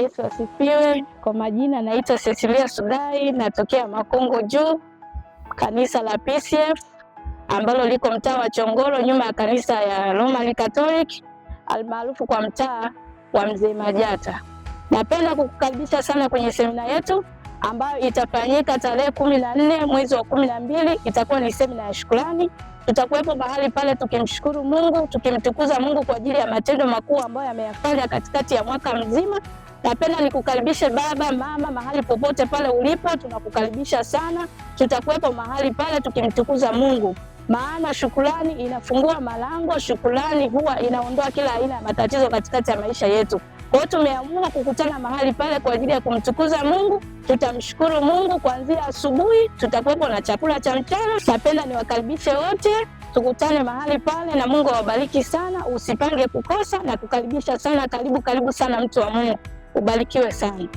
Yesu asifiwe. Kwa majina naitwa Cecilia Sudai, natokea Makongo Juu, kanisa la PCF ambalo liko mtaa wa Chongoro, nyuma ya kanisa ya Roman Catholic almaarufu kwa mtaa wa Mzee Majata. Napenda kukukaribisha sana kwenye semina yetu ambayo itafanyika tarehe 14 mwezi wa 12. Itakuwa ni semina ya shukrani. Tutakuwepo mahali pale tukimshukuru Mungu, tukimtukuza Mungu kwa ajili ya matendo makuu ambayo ameyafanya katikati ya mwaka mzima. Napenda nikukaribishe baba, mama, mahali popote pale ulipo, tunakukaribisha sana. Tutakuwepo mahali pale tukimtukuza Mungu. Maana shukrani inafungua malango, shukrani huwa inaondoa kila aina ya matatizo katikati ya maisha yetu. Kwa hiyo tumeamua kukutana mahali pale kwa ajili ya kumtukuza Mungu. Tutamshukuru Mungu kuanzia asubuhi, tutakuwepo na chakula cha mchana. Napenda niwakaribishe wote, tukutane mahali pale na Mungu awabariki sana. Usipange kukosa na kukaribisha sana. Karibu sana mtu wa Mungu. Ubarikiwe sana.